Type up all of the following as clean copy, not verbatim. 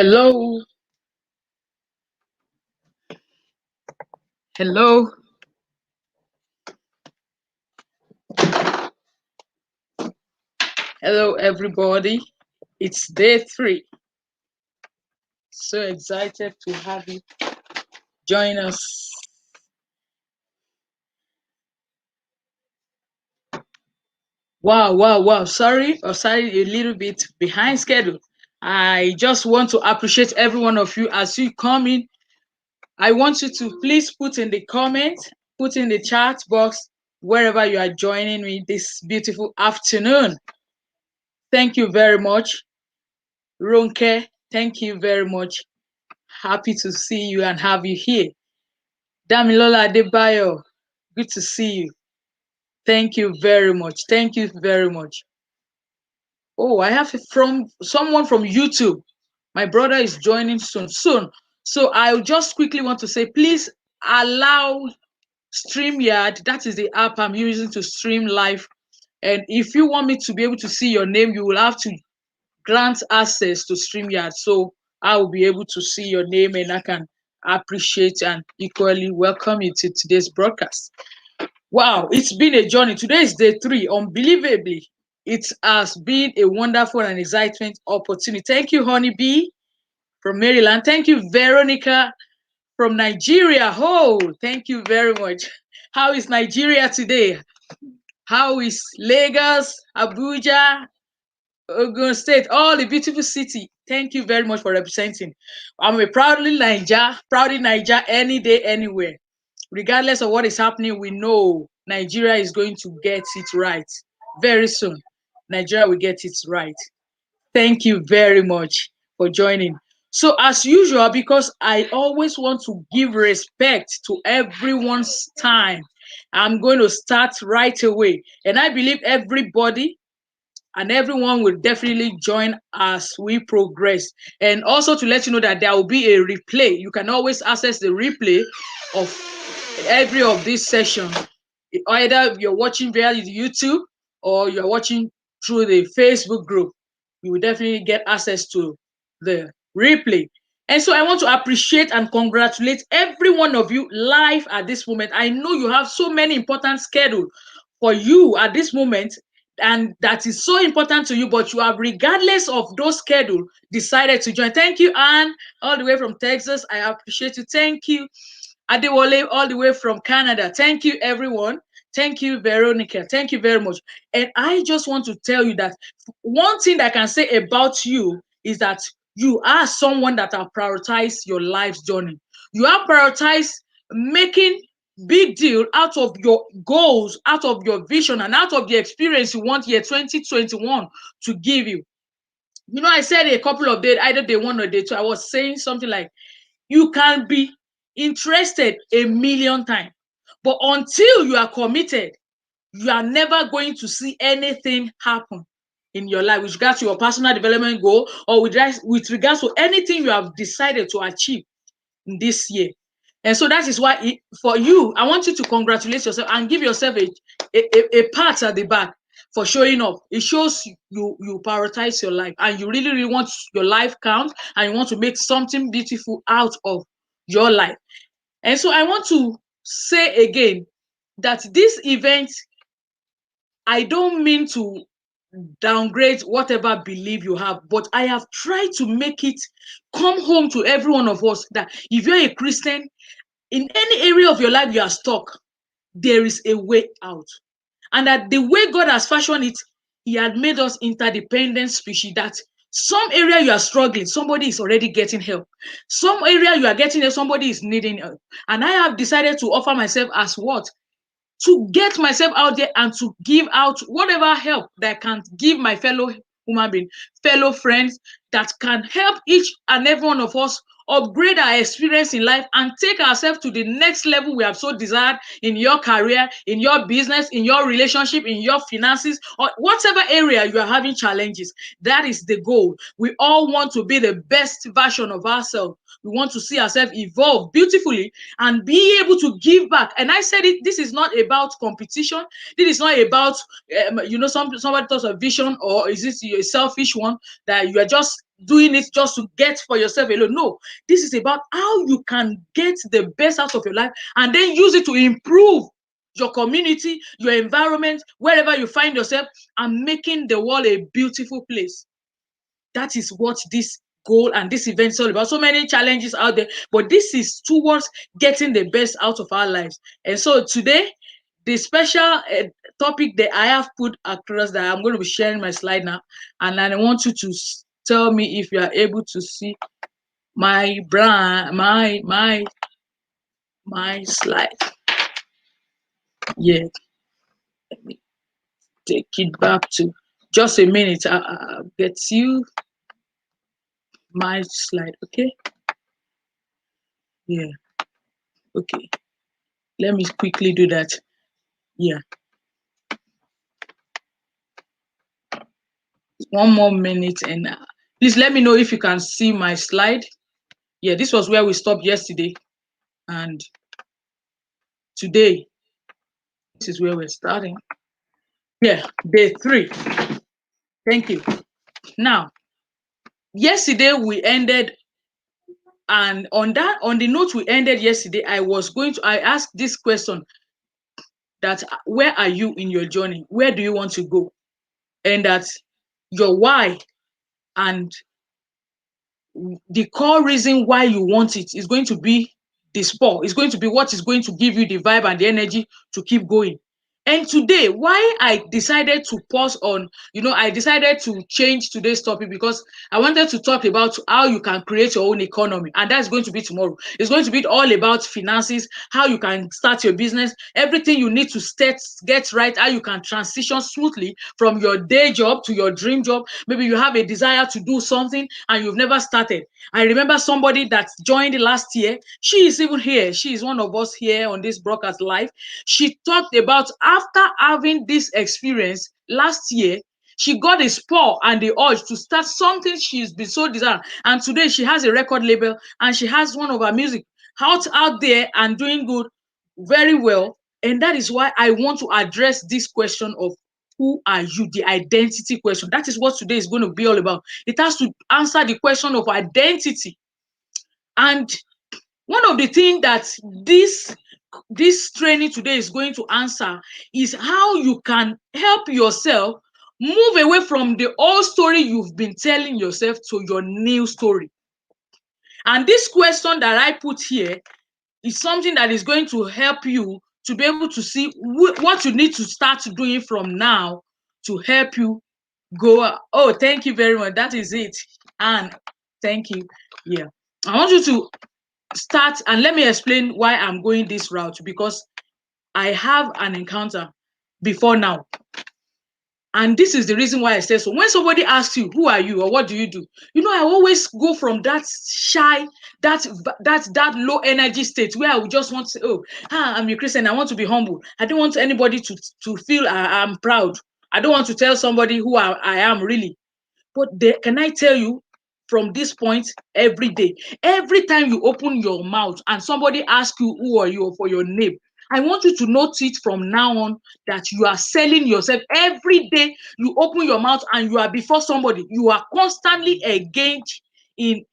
Hello, hello, hello, everybody. It's day 3. So excited to have you join us. Wow, wow, wow. Sorry, a little bit behind schedule. I just want to appreciate every one of you as you come in. I want you to please put in the comments, put in the chat box, wherever you are joining me this beautiful afternoon. Thank you very much. Ronke, thank you very much. Happy to see you and have you here. Damilola Adebayo, good to see you. Thank you very much. Thank you very much. Oh, I have from someone from YouTube. My brother is joining soon. So I just quickly want to say, please allow StreamYard. That is the app I'm using to stream live. And if you want me to be able to see your name, you will have to grant access to StreamYard. So I will be able to see your name and I can appreciate and equally welcome you to today's broadcast. Wow, it's been a journey. Today is day 3. Unbelievably, it has been a wonderful and exciting opportunity. Thank you, Honey B from Maryland. Thank you, Veronica from Nigeria. Oh, thank you very much. How is Nigeria today? How is Lagos, Abuja, Ogun State, all the beautiful city? Thank you very much for representing. I'm a proudly Niger any day, anywhere. Regardless of what is happening, we know Nigeria is going to get it right very soon. Nigeria will get it right. Thank you very much for joining. So as usual, because I always want to give respect to everyone's time, I'm going to start right away. And I believe everybody and everyone will definitely join as we progress. And also to let you know that there will be a replay. You can always access the replay of every of this session. Either you're watching via YouTube or you're watching through the Facebook group. You will definitely get access to the replay. And so I want to appreciate and congratulate every one of you live at this moment. I know you have so many important schedules for you at this moment, and that is so important to you, but you have, regardless of those schedules, decided to join. Thank you, Anne, all the way from Texas. I appreciate you. Thank you, Adewale, all the way from Canada. Thank you, everyone. Thank you, Veronica. Thank you very much. And I just want to tell you that one thing that I can say about you is that you are someone that have prioritized your life's journey. You have prioritized making big deal out of your goals, out of your vision, and out of the experience you want year 2021 to give you. You know, I said a couple of days, either day 1 or day 2, I was saying something like, you can be interested a million times, but until you are committed, you are never going to see anything happen in your life with regards to your personal development goal or with regards to anything you have decided to achieve in this year. And so that is why for you, I want you to congratulate yourself and give yourself a pat at the back for showing up. It shows you prioritize your life and you really, really want your life count and you want to make something beautiful out of your life. And so I want to say again that this event, I don't mean to downgrade whatever belief you have, but I have tried to make it come home to every one of us that if you're a Christian, in any area of your life you are stuck, there is a way out. And that the way God has fashioned it, he had made us interdependent species, that some area you are struggling, somebody is already getting help. Some area you are getting help, somebody is needing help. And I have decided to offer myself as what? To get myself out there and to give out whatever help that I can give my fellow human being, fellow friends, that can help each and every one of us upgrade our experience in life and take ourselves to the next level we have so desired in your career, in your business, in your relationship, in your finances, or whatever area you are having challenges. That is the goal. We all want to be the best version of ourselves. We want to see ourselves evolve beautifully and be able to give back. And I said it, this is not about competition. This is not about, somebody talks of vision, or is this a selfish one that you are just doing it just to get for yourself alone. No, this is about how you can get the best out of your life and then use it to improve your community, your environment, wherever you find yourself, and making the world a beautiful place. That is what this goal and this event is all about. So many challenges out there, but this is towards getting the best out of our lives. And so today, the special topic that I have put across, that I'm going to be sharing my slide now, and I want you to tell me if you are able to see my brand, my slide. Yeah, let me take it back to just a minute. I'll get you my slide. Okay. Yeah. Okay. Let me quickly do that. Yeah. One more minute, and please let me know if you can see my slide. Yeah, this was where we stopped yesterday, and today this is where we're starting. Yeah, day 3. Thank you. Now, yesterday we ended, and on the note we ended yesterday, I asked this question, that where are you in your journey? Where do you want to go? And that your why and the core reason why you want it is going to be the spur. It's going to be what is going to give you the vibe and the energy to keep going. And today, why I decided to pause on, I decided to change today's topic because I wanted to talk about how you can create your own economy. And that's going to be tomorrow. It's going to be all about finances, how you can start your business, everything you need to get right, how you can transition smoothly from your day job to your dream job. Maybe you have a desire to do something and you've never started. I remember somebody that joined last year. She is even here. She is one of us here on this broadcast live. She talked about after having this experience last year, she got a spur and the urge to start something she's been so desired. And today she has a record label and she has one of her music out there and doing good, very well. And that is why I want to address this question of who are you, the identity question. That is what today is going to be all about. It has to answer the question of identity. And one of the things that this training today is going to answer is how you can help yourself move away from the old story you've been telling yourself to your new story. And this question that I put here is something that is going to help you to be able to see what you need to start doing from now to help you go. Oh, thank you very much. That is it. And thank you. Yeah. I want you to start, and let me explain why I'm going this route, because I have an encounter before now. And this is the reason why I say so. When somebody asks you, who are you or what do you do? I always go from that shy, that low energy state where I would just want to say, I'm a Christian. I want to be humble. I don't want anybody to feel I'm proud. I don't want to tell somebody who I am really. But can I tell you, from this point, every day, every time you open your mouth and somebody asks you who are you or for your name, I want you to note it from now on that you are selling yourself. Every day you open your mouth and you are before somebody, you are constantly engaged in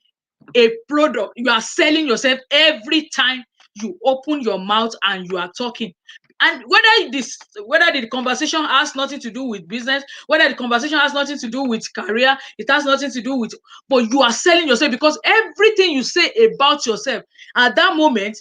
a product. You are selling yourself every time you open your mouth and you are talking. And whether the conversation has nothing to do with business, whether the conversation has nothing to do with career, it has nothing to do with, but you are selling yourself, because everything you say about yourself at that moment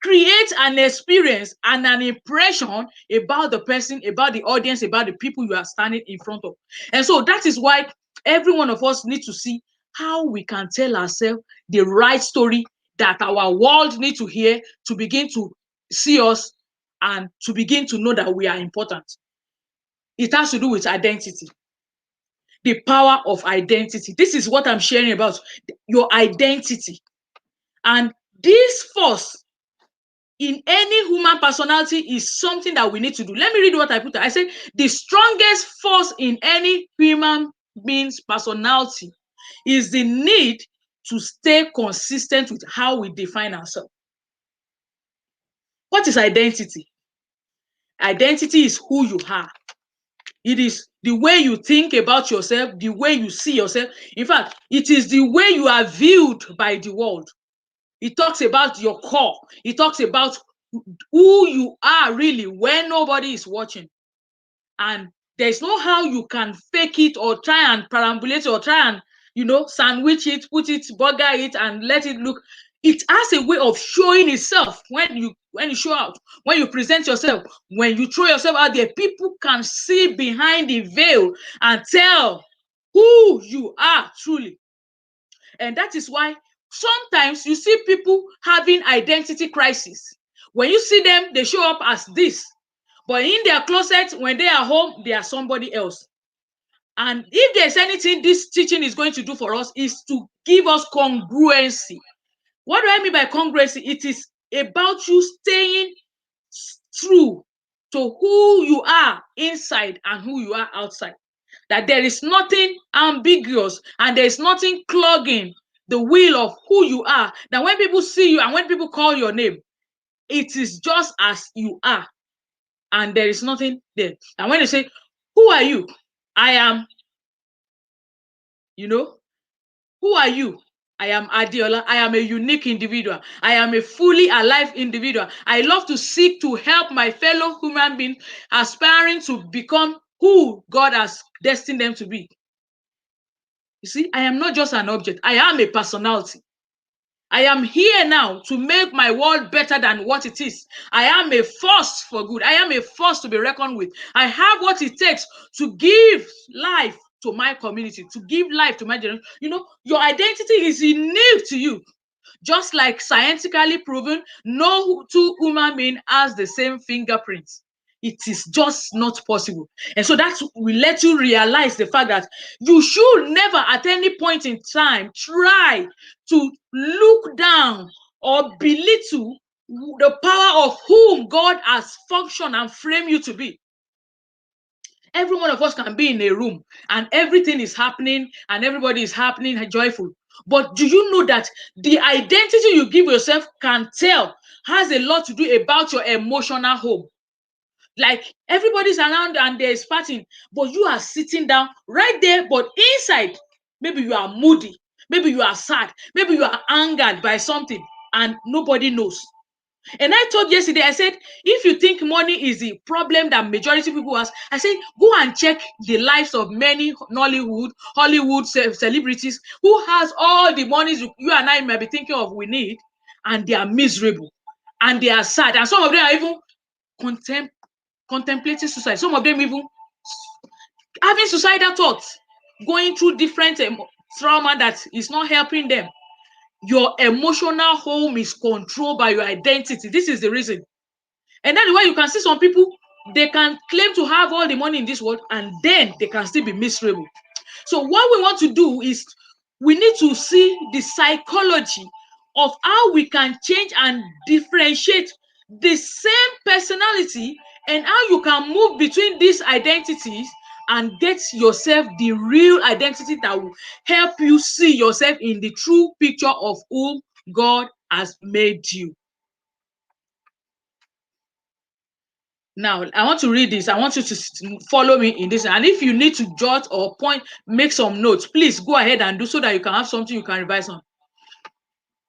creates an experience and an impression about the person, about the audience, about the people you are standing in front of. And so that is why every one of us need to see how we can tell ourselves the right story that our world needs to hear to begin to see us and to begin to know that we are important. It has to do with identity, the power of identity. This is what I'm sharing about, your identity. And this force in any human personality is something that we need to do. Let me read what I put there. I said, the strongest force in any human being's personality is the need to stay consistent with how we define ourselves. What is identity? Identity is who you are. It is the way you think about yourself, the way you see yourself. In fact, it is the way you are viewed by the world. It talks about your core. It talks about who you are really when nobody is watching. And there's no how you can fake it or try and perambulate or try and, sandwich it, put it, burger it, and let it look. It has a way of showing itself when you show out, when you present yourself, when you throw yourself out there. People can see behind the veil and tell who you are truly. And that is why sometimes you see people having identity crisis. When you see them, they show up as this. But in their closet, when they are home, they are somebody else. And if there's anything this teaching is going to do for us, is to give us congruency. What do I mean by congruency? It is about you staying true to who you are inside and who you are outside. That there is nothing ambiguous and there is nothing clogging the wheel of who you are. That when people see you and when people call your name, it is just as you are. And there is nothing there. And when they say, who are you? I am, who are you? I am Adiola. I am a unique individual. I am a fully alive individual. I love to seek to help my fellow human being aspiring to become who God has destined them to be. You see, I am not just an object. I am a personality. I am here now to make my world better than what it is. I am a force for good. I am a force to be reckoned with. I have what it takes to give life to my community, to give life to my generation. Your identity is innate to you. Just like scientifically proven, no two human beings has the same fingerprints. It is just not possible. And so that will let you realize the fact that you should never at any point in time try to look down or belittle the power of whom God has functioned and framed you to be. Every one of us can be in a room and everything is happening and everybody is happening joyful. But do you know that the identity you give yourself has a lot to do about your emotional home? Like everybody's around and there's partying, but you are sitting down right there, but inside, maybe you are moody, maybe you are sad, maybe you are angered by something and nobody knows. And I told yesterday, I said, if you think money is the problem that majority of people has, I said, go and check the lives of many Hollywood celebrities who has all the monies you and I might be thinking of we need, and they are miserable, and they are sad, and some of them are even contemplating suicide. Some of them even having suicidal thoughts, going through different trauma that is not helping them. Your emotional home is controlled by your identity. This is the reason. And that's why you can see some people, they can claim to have all the money in this world and then they can still be miserable. So what we want to do is we need to see the psychology of how we can change and differentiate the same personality and how you can move between these identities and get yourself the real identity that will help you see yourself in the true picture of whom God has made you. Now, I want to read this. I want you to follow me in this. And if you need to jot or make some notes, please go ahead and do so that you can have something you can revise on.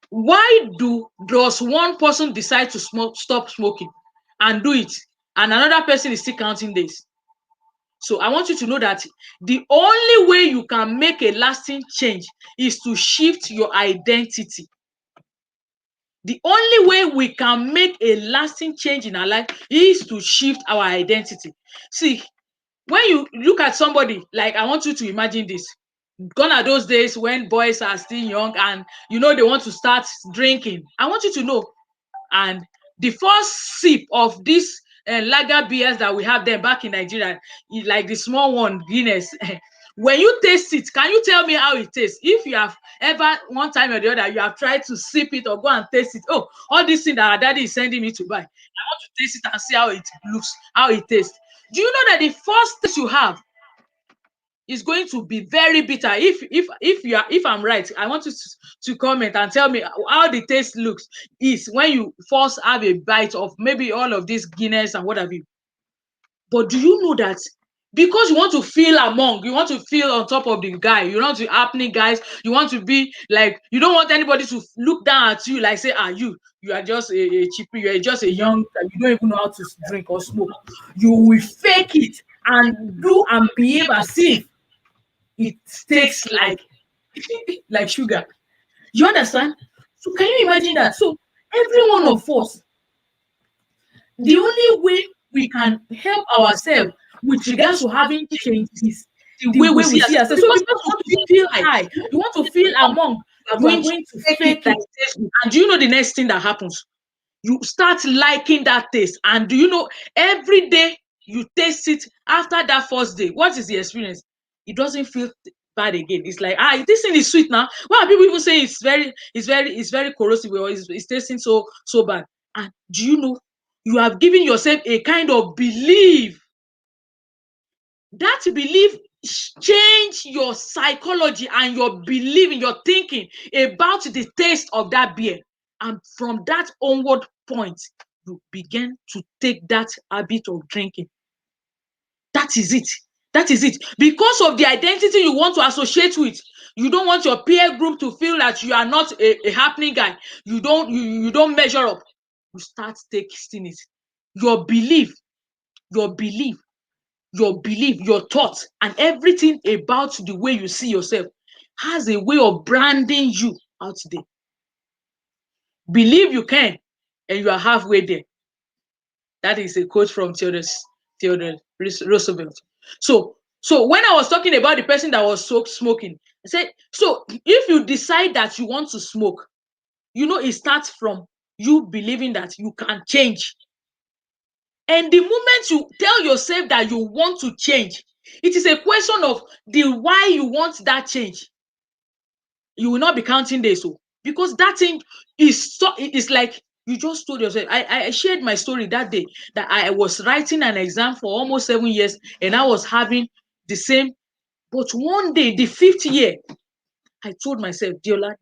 Why does one person decide to stop smoking and do it, and another person is still counting days? So I want you to know that the only way you can make a lasting change is to shift your identity. The only way we can make a lasting change in our life is to shift our identity. See, when you look at somebody, like I want you to imagine this. Gone are those days when boys are still young and they want to start drinking. I want you to know, and the first sip of this lager beers that we have there back in Nigeria, like the small one, Guinness, when you taste it, can you tell me how it tastes? If you have ever, one time or the other, you have tried to sip it or go and taste it, oh, all these things that our daddy is sending me to buy, I want to taste it and see how it looks, how it tastes. Do you know that the first taste you have is going to be very bitter? If I'm right, I want you to comment and tell me how the taste looks is when you first have a bite of maybe all of this Guinness and what have you. But do you know that because you want to feel among, you want to feel on top of the guy, you want to happening guys, you want to be like, you don't want anybody to look down at you like say, you are just a cheap, you are just a young, you don't even know how to drink or smoke. You will fake it and do and behave as if it tastes like sugar. You understand? So can you imagine that? So every one of us, the only way we can help ourselves with regards to having changes, the way we see ourselves. So because you want to feel high, you want to feel among, you are going to fake it. And do you know the next thing that happens? You start liking that taste. And do you know, every day you taste it, after that first day, what is the experience? It doesn't feel bad again. It's like, this thing is sweet now. Why are people even saying it's very corrosive, or it's tasting so bad? And do you know, you have given yourself a kind of belief. That belief change your psychology and your belief in your thinking about the taste of that beer. And from that onward point, you begin to take that habit of drinking. That is it. That is it. Because of the identity you want to associate with, you don't want your peer group to feel that you are not a happening guy. You don't measure up. You start tasting it. Your belief, your belief, your thoughts, and everything about the way you see yourself has a way of branding you out there. Believe you can, and you are halfway there. That is a quote from Theodore Roosevelt. So when I was talking about the person that was smoking, I said, so if you decide that you want to smoke, it starts from you believing that you can change. And the moment you tell yourself that you want to change, it is a question of the why you want that change. You will not be counting days, because that thing is like you just told yourself. I shared my story that day that I was writing an exam for almost 7 years, and I was having the same. But one day, the 5th year, I told myself, Diola,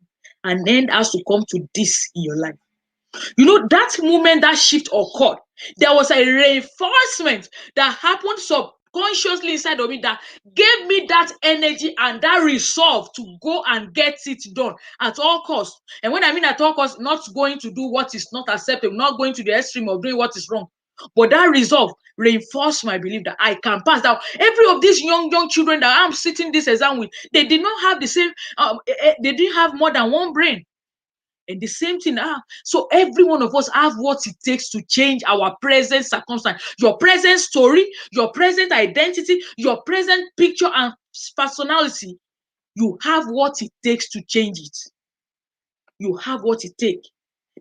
an end has to come to this in your life. That moment, that shift occurred. There was a reinforcement that happened subconsciously inside of me that gave me that energy and that resolve to go and get it done at all costs. And when I mean at all costs, not going to do what is not acceptable, not going to the extreme of doing what is wrong. But that resolve reinforced my belief that I can pass. Now, every of these young children that I'm sitting this exam with, they did not have the same, they didn't have more than one brain. And the same thing, so every one of us have what it takes to change our present circumstance, your present story, your present identity, your present picture and personality. You have what it takes to change it. You have what it takes.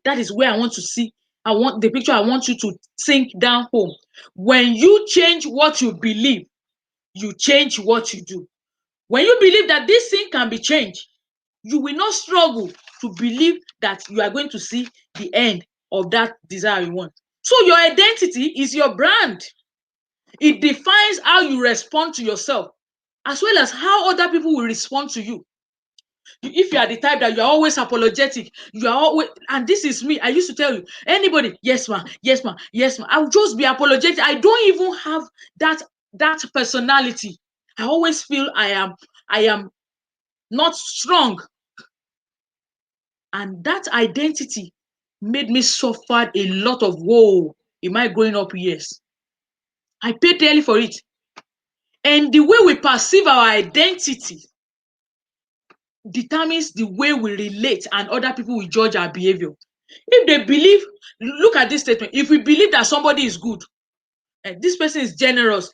That is where I want to see. I want the picture I want you to sink down home. When you change what you believe, you change what you do. When you believe that this thing can be changed, you will not struggle to believe that you are going to see the end of that desire you want. So your identity is your brand. It defines how you respond to yourself, as well as how other people will respond to you. If you are the type that you are always apologetic, you are always, and this is me, I used to tell you, anybody, yes ma, yes ma, yes ma, I'll just be apologetic. I don't even have that personality. I always feel I am not strong. And that identity made me suffer a lot of woe in my growing up years. I paid dearly for it. And the way we perceive our identity determines the way we relate, and other people will judge our behavior. If they believe, look at this statement, if we believe that somebody is good, and this person is generous,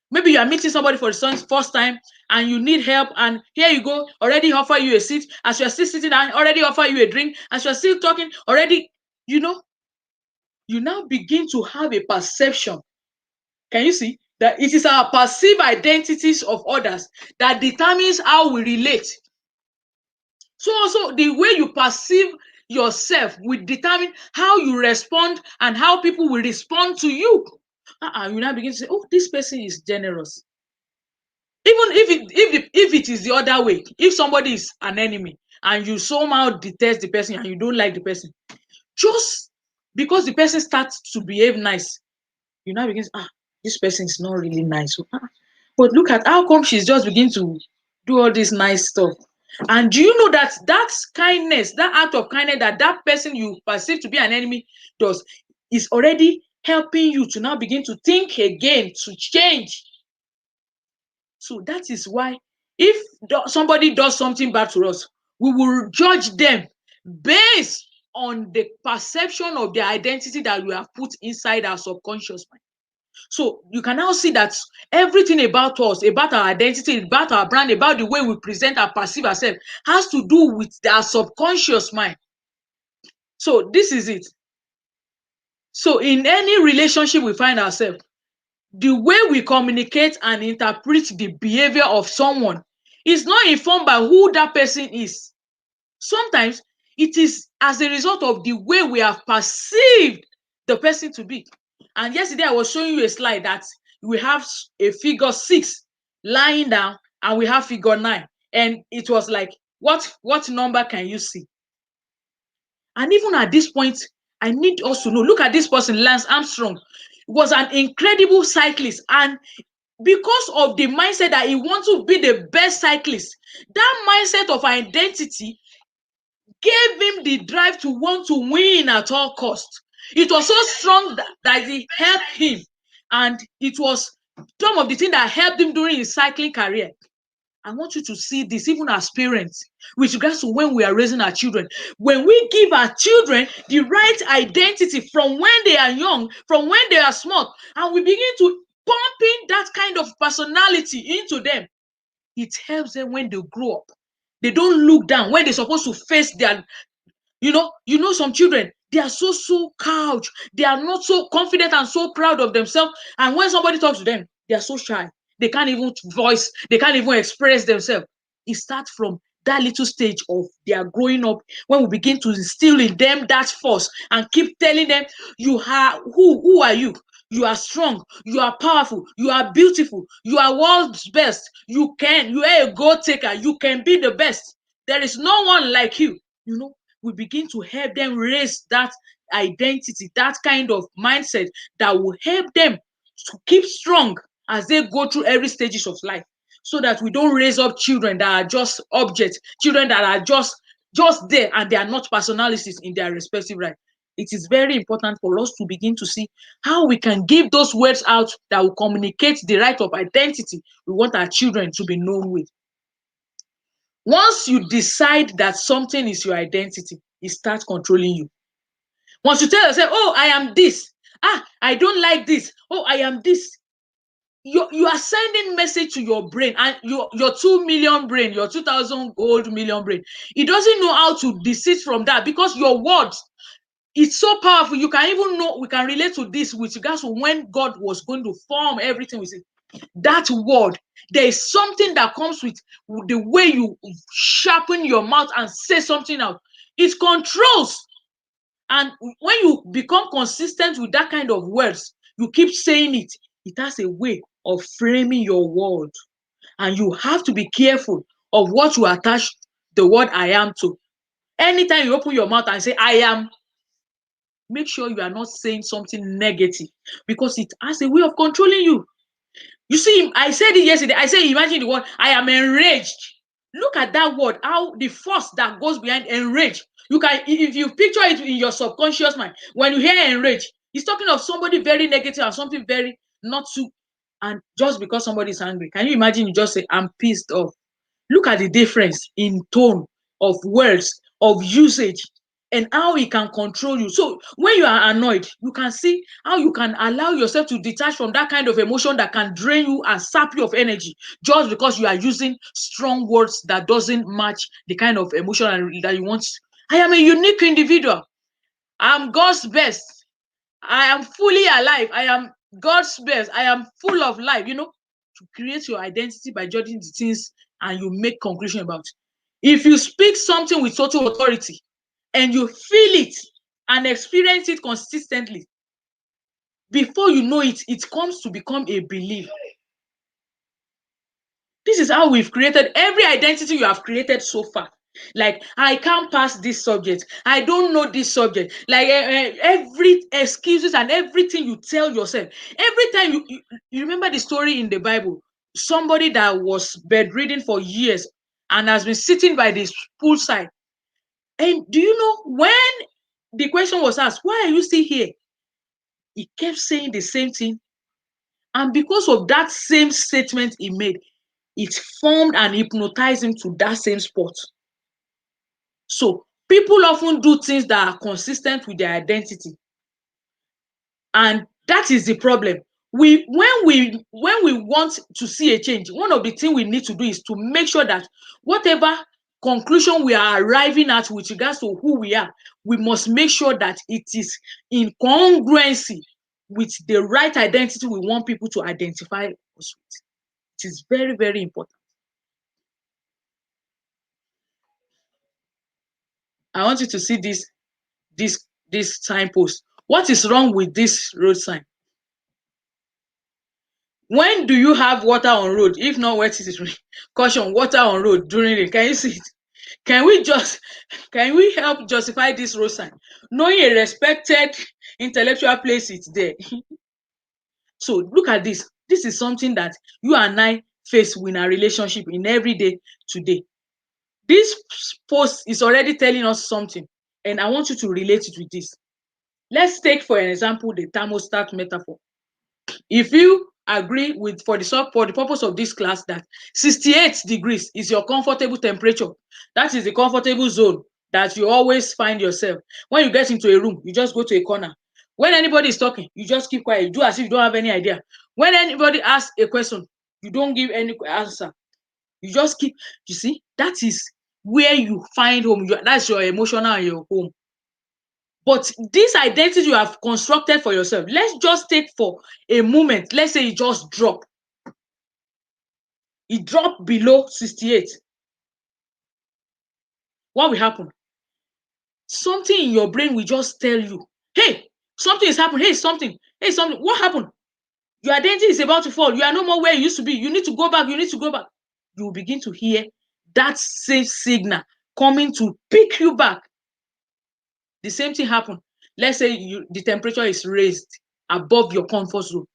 maybe you are meeting somebody for the first time and you need help, and here you go, already offer you a seat. As you are still sitting down, already offer you a drink. As you are still talking, already, you now begin to have a perception. Can you see that it is our perceived identities of others that determines how we relate? So also the way you perceive yourself will determine how you respond and how people will respond to you. You now begin to say, oh, this person is generous. Even if it is the other way, if somebody is an enemy and you somehow detest the person and you don't like the person, just because the person starts to behave nice, you now begin to, this person is not really nice. But look at how come she's just beginning to do all this nice stuff. And do you know that that kindness, that act of kindness that that person you perceive to be an enemy does, is already helping you to now begin to think again, to change. So that is why if somebody does something bad to us, we will judge them based on the perception of their identity that we have put inside our subconscious mind. So you can now see that everything about us, about our identity, about our brand, about the way we present and perceive ourselves has to do with our subconscious mind. So this is it. So in any relationship we find ourselves, the way we communicate and interpret the behavior of someone is not informed by who that person is. Sometimes it is as a result of the way we have perceived the person to be. And yesterday I was showing you a slide that we have a figure 6 lying down and we have figure 9. And it was like, what number can you see? And even at this point, I need us to know, look at this person, Lance Armstrong, was an incredible cyclist. And because of the mindset that he wants to be the best cyclist, that mindset of identity gave him the drive to want to win at all costs. It was so strong that it helped him. And it was some of the things that helped him during his cycling career. I want you to see this even as parents with regards to when we are raising our children. When we give our children the right identity from when they are young, from when they are small, and we begin to pump in that kind of personality into them, it helps them when they grow up. They don't look down when they're supposed to face their, you know, some children, they are so couch. They are not so confident and so proud of themselves. And when somebody talks to them, they are so shy. They can't even voice, they can't even express themselves. It starts from that little stage of their growing up when we begin to instill in them that force and keep telling them, you are who are you? You are strong, you are powerful, you are beautiful, you are world's best, you are a goal taker, you can be the best. There is no one like you. We begin to help them raise that identity, that kind of mindset that will help them to keep strong as they go through every stages of life, so that we don't raise up children that are just objects, children that are just there and they are not personalities in their respective right. It is very important for us to begin to see how we can give those words out that will communicate the right of identity we want our children to be known with. Once you decide that something is your identity, it starts controlling you. Once you tell yourself, oh, I am this. I don't like this. Oh, I am this. You are sending message to your brain, and your 2 million brain, your 2,000 old million brain. It doesn't know how to desist from that, because your words, it's so powerful. You can even know, we can relate to this with regards to when God was going to form everything. We say that word, there is something that comes with the way you sharpen your mouth and say something out. It controls. And when you become consistent with that kind of words, you keep saying it, it has a way of framing your word. And you have to be careful of what you attach the word I am to. Anytime you open your mouth and say I am, make sure you are not saying something negative, because it has a way of controlling you. You see, I said it yesterday. I said, imagine the word, I am enraged. Look at that word, how the force that goes behind enraged. You can, if you picture it in your subconscious mind, when you hear enraged, it's talking of somebody very negative and something very not too. And just because somebody is angry, can you imagine you just say, I'm pissed off? Look at the difference in tone of words, of usage, and how it can control you. So when you are annoyed, you can see how you can allow yourself to detach from that kind of emotion that can drain you and sap you of energy, just because you are using strong words that doesn't match the kind of emotion that you want. I am a unique individual. I'm God's best. I am fully alive. I am God's best. I am full of life. To create your identity by judging the things and you make conclusion about it. If you speak something with total authority and you feel it and experience it consistently, before you know it, it comes to become a belief. This is how we've created every identity you have created so far. Like, I can't pass this subject. I don't know this subject. Like, every excuses and everything you tell yourself. Every time you remember the story in the Bible somebody that was bedridden for years and has been sitting by the poolside. And do you know, when the question was asked, why are you still here? He kept saying the same thing. And because of that same statement he made, it formed and hypnotized him to that same spot. So people often do things that are consistent with their identity. And that is the problem. When we want to see a change, one of the things we need to do is to make sure that whatever conclusion we are arriving at with regards to who we are, we must make sure that it is in congruency with the right identity we want people to identify us with. It is very, very important. I want you to see this signpost. What is wrong with this road sign? When do you have water on road? If not, wet it is caution, water on road during rain. Can you see it? Can we help justify this road sign? Knowing a respected intellectual place it's there. So look at this. This is something that you and I face in our relationship in every day today. This post is already telling us something, and I want you to relate it with this. Let's take, for an example, the thermostat metaphor. If you agree with, for the purpose of this class, that 68 degrees is your comfortable temperature, that is the comfortable zone that you always find yourself. When you get into a room, you just go to a corner. When anybody is talking, you just keep quiet. You do as if you don't have any idea. When anybody asks a question, you don't give any answer. You just keep, you see, that is where you find home. That's your emotional and your home. But this identity you have constructed for yourself, let's just take for a moment, let's say it just drop. It dropped below 68. What will happen? Something in your brain will just tell you, hey, something is happening. Hey, something. Hey, something. What happened? Your identity is about to fall. You are no more where you used to be. You need to go back. You need to go back. You will begin to hear that same signal coming to pick you back. The same thing happened. Let's say the temperature is raised above your comfort zone,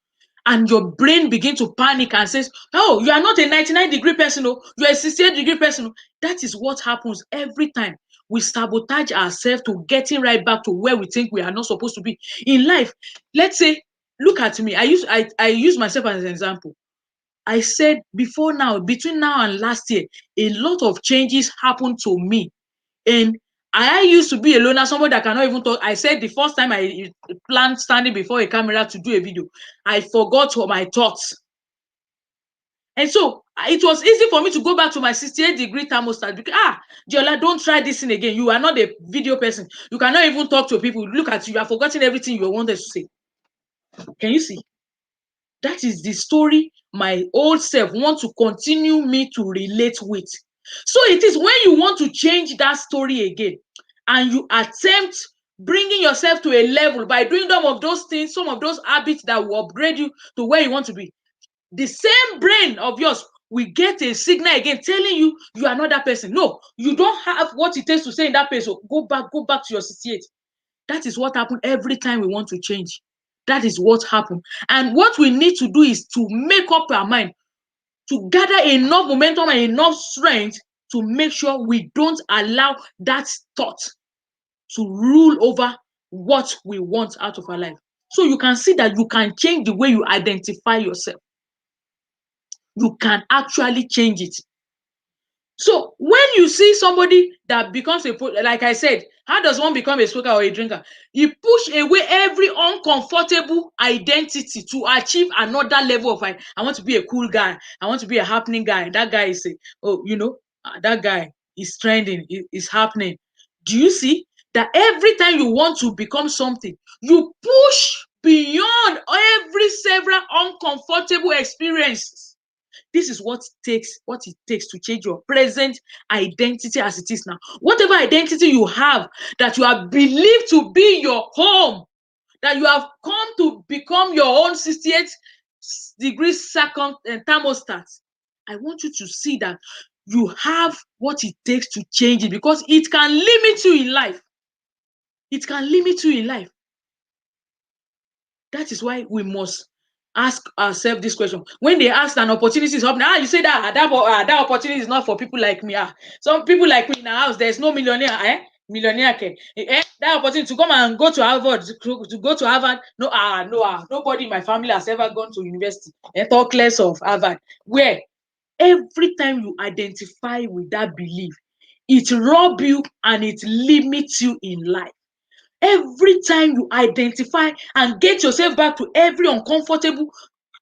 and your brain begin to panic and says, oh, you are not a 99-degree person, oh, you are a 68-degree person. That is what happens every time we sabotage ourselves to getting right back to where we think we are not supposed to be in life. Let's say, look at me. I use myself as an example. I said before now, between now and last year, a lot of changes happened to me. And I used to be a loner, somebody that cannot even talk. I said the first time I planned standing before a camera to do a video, I forgot my thoughts. And so it was easy for me to go back to my 68-degree thermostat because, Diola, don't try this thing again. You are not a video person. You cannot even talk to people. Look at you. You have forgotten everything you wanted to say. Can you see? That is the story my old self wants to continue me to relate with. So it is when you want to change that story again and you attempt bringing yourself to a level by doing some of those things, some of those habits that will upgrade you to where you want to be. The same brain of yours will get a signal again telling you you are not that person. No, you don't have what it takes to stay in that place. So go back to your 68. That is what happens every time we want to change. That is what happened. And what we need to do is to make up our mind, to gather enough momentum and enough strength to make sure we don't allow that thought to rule over what we want out of our life. So you can see that you can change the way you identify yourself. You can actually change it. So when you see somebody that becomes like I said, how does one become a smoker or a drinker? You push away every uncomfortable identity to achieve another level of I want to be a cool guy. I want to be a happening guy. That guy is that guy is trending, is happening. Do you see that every time you want to become something, you push beyond several uncomfortable experiences? This is what it takes to change your present identity as it is now. Whatever identity you have that you have believed to be your home, that you have come to become your own 68-degree second thermostat, I want you to see that you have what it takes to change it, because it can limit you in life. It can limit you in life. That is why we must ask ourselves this question. When they ask an opportunity is happening, you say that opportunity is not for people like me. Some people like me in our house, there's no millionaire, millionaire that opportunity to come and go to Harvard, to go to Harvard. No, nobody in my family has ever gone to university. Talk less of Harvard. Where every time you identify with that belief, it robs you and it limits you in life. Every time you identify and get yourself back to every uncomfortable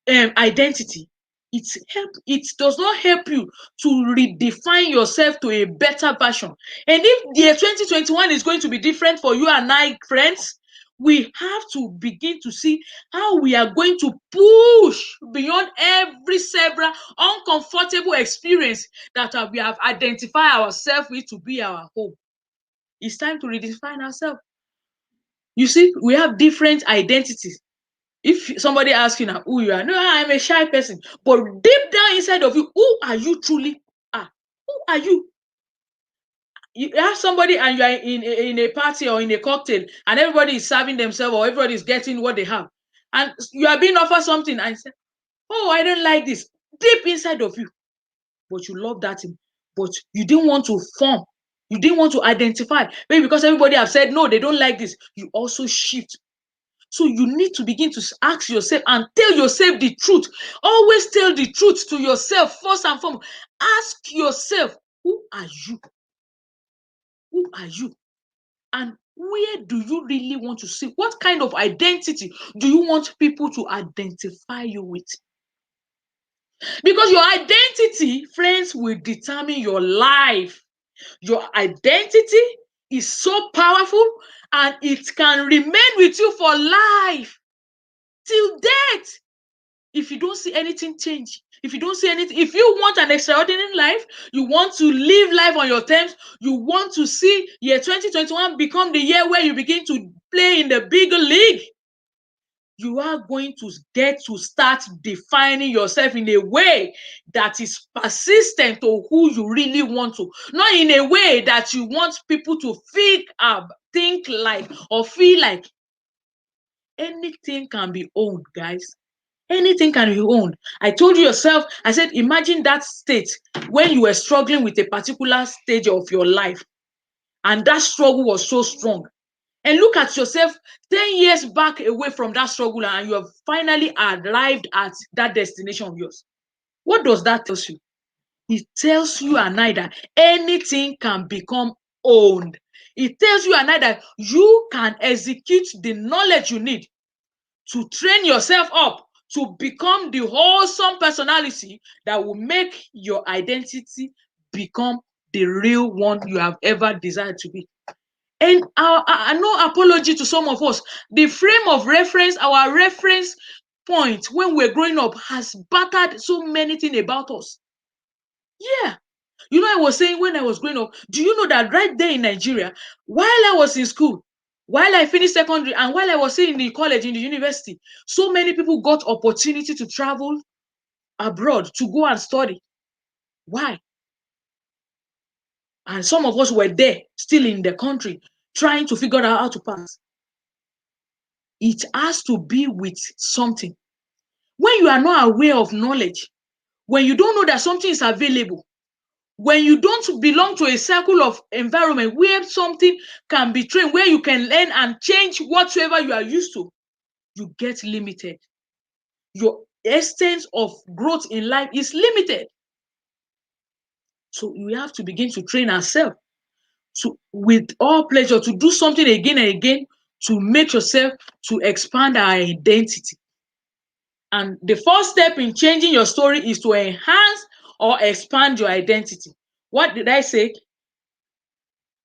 identity, it does not help you to redefine yourself to a better version. And if the year 2021 is going to be different for you and I, friends, we have to begin to see how we are going to push beyond every several uncomfortable experience that we have identified ourselves with to be our home. It's time to redefine ourselves. You see, we have different identities. If somebody asks you now who you are, no, I'm a shy person. But deep down inside of you, who are you truly? Who are you? You have somebody and you are in a party or in a cocktail and everybody is serving themselves or everybody is getting what they have. And you are being offered something and you say, oh, I don't like this. Deep inside of you. But you love that thing. But you didn't want to form. You didn't want to identify. Maybe because everybody have said, no, they don't like this. You also shift. So you need to begin to ask yourself and tell yourself the truth. Always tell the truth to yourself first and foremost. Ask yourself, who are you? Who are you? And where do you really want to see? What kind of identity do you want people to identify you with? Because your identity, friends, will determine your life. Your identity is so powerful and it can remain with you for life till death. If you don't see anything change, if you don't see anything, if you want an extraordinary life, you want to live life on your terms, you want to see year 2021 become the year where you begin to play in the bigger league, you are going to get to start defining yourself in a way that is persistent to who you really want to, not in a way that you want people to think like, or feel like. Anything can be owned, guys. Anything can be owned. I told you yourself, I said, imagine that state when you were struggling with a particular stage of your life, and that struggle was so strong. And look at yourself 10 years back away from that struggle, and you have finally arrived at that destination of yours. What does that tell you? It tells you and I that anything can become owned. It tells you and I that you can execute the knowledge you need to train yourself up to become the wholesome personality that will make your identity become the real one you have ever desired to be. And no apology to some of us. The frame of reference, our reference point when we're growing up has battered so many things about us. Yeah. You know, I was saying when I was growing up, do you know that right there in Nigeria, while I was in school, while I finished secondary, and while I was in the college, in the university, so many people got opportunity to travel abroad to go and study. Why? And some of us were there, still in the country, trying to figure out how to pass. It has to be with something. When you are not aware of knowledge, when you don't know that something is available, when you don't belong to a circle of environment where something can be trained, where you can learn and change whatsoever you are used to, you get limited. Your extent of growth in life is limited. So we have to begin to train ourselves with all pleasure, to do something again and again, to make yourself, to expand our identity. And the first step in changing your story is to enhance or expand your identity. What did I say?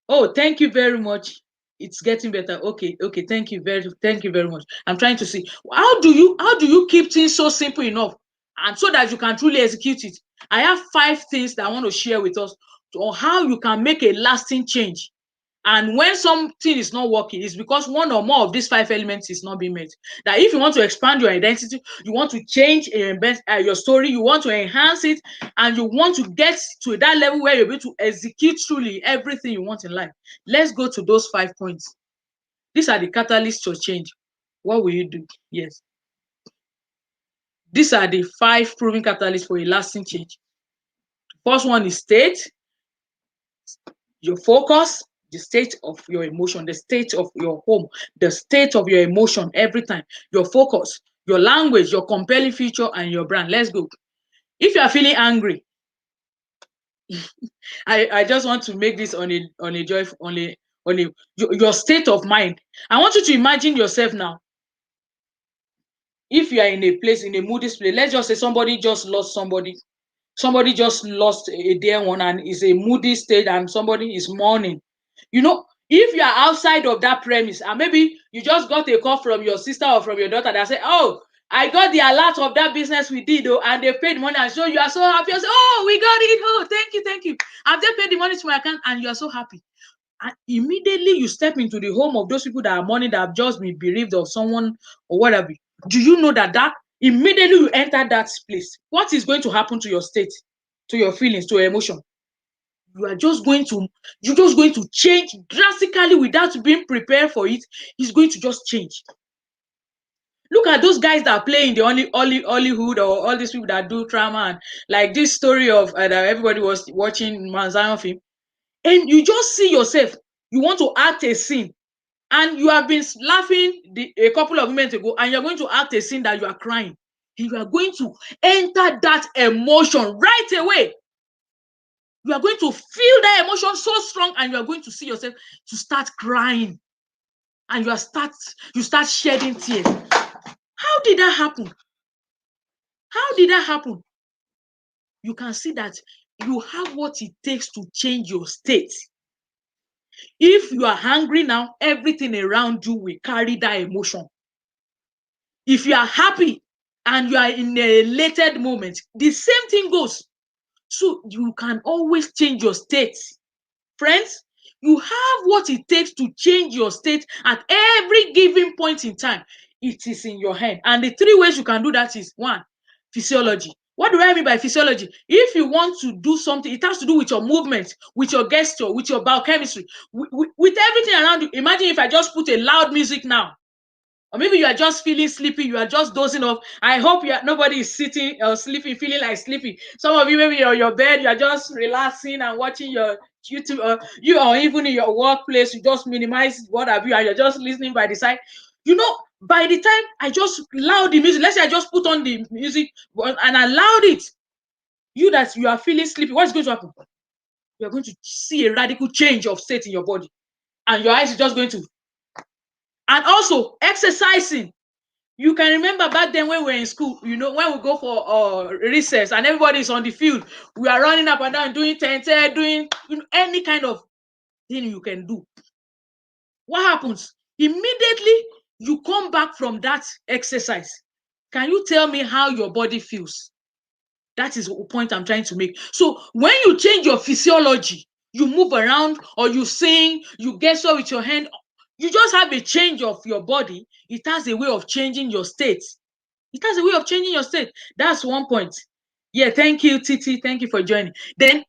Oh, thank you very much. It's getting better. Okay. Thank you very much. I'm trying to see how do you keep things so simple enough and so that you can truly execute it. I have 5 things that I want to share with us on how you can make a lasting change. And when something is not working, it's because one or more of these 5 elements is not being met. That if you want to expand your identity, you want to change your story, you want to enhance it, and you want to get to that level where you're able to execute truly everything you want in life. Let's go to those 5 points. These are the catalysts to change. What will you do? Yes. These are the 5 proven catalysts for a lasting change. First one is state, your focus, the state of your emotion, the state of your home, the state of your emotion every time, your focus, your language, your compelling feature, and your brand. Let's go. If you are feeling angry, I just want to make this on a joy, your state of mind. I want you to imagine yourself now. If you are in a place, in a moody place, let's just say somebody just lost somebody. Somebody just lost a dear one and is a moody state and somebody is mourning. You know, if you are outside of that premise and maybe you just got a call from your sister or from your daughter that say, oh, I got the alert of that business we did, oh, and they paid money, and so you are so happy. You say, oh, we got it. Oh, thank you. And they paid the money to my account and you are so happy. And immediately you step into the home of those people that are mourning, that have just been bereaved of someone or whatever. Do you know that immediately you enter that place, what is going to happen to your state, to your feelings, to your emotion? You're just going to change drastically without being prepared for it. It's going to just change. Look at those guys that play in the Hollywood, or all these people that do drama, and like this story of that everybody was watching Manzano film, and you just see yourself, you want to act a scene, and you have been laughing a couple of minutes ago, and you're going to act a scene that you are crying, and you are going to enter that emotion right away. You are going to feel that emotion so strong, and you are going to see yourself to start crying, and you start shedding tears. How did that happen? How did that happen? You can see that you have what it takes to change your state. If you are hungry now, everything around you will carry that emotion. If you are happy and you are in a elated moment, the same thing goes. So you can always change your state. Friends, you have what it takes to change your state at every given point in time. It is in your hand. And the 3 ways you can do that is: 1, physiology. What do I mean by physiology? If you want to do something, it has to do with your movement, with your gesture, with your biochemistry, with everything around you. Imagine if I just put a loud music now, or maybe you are just feeling sleepy, you are just dozing off. I hope nobody is sitting or sleeping, feeling like sleepy. Some of you, maybe you're on your bed, you are just relaxing and watching your YouTube, or even in your workplace, you just minimize what have you, and you're just listening by the side. You know, by the time I just loud the music, let's say I just put on the music and allowed it, you are feeling sleepy, what's going to happen? You're going to see a radical change of state in your body, and your eyes are just going to. And also exercising. You can remember back then when we were in school, when we go for recess and everybody is on the field, we are running up and down, doing 10, doing any kind of thing you can do. What happens? Immediately you come back from that exercise. Can you tell me how your body feels? That is the point I'm trying to make. So when you change your physiology, you move around, or you sing, you gesture with your hand, you just have a change of your body. It has a way of changing your state. It has a way of changing your state. That's one point. Yeah, thank you, Titi. Thank you for joining. Then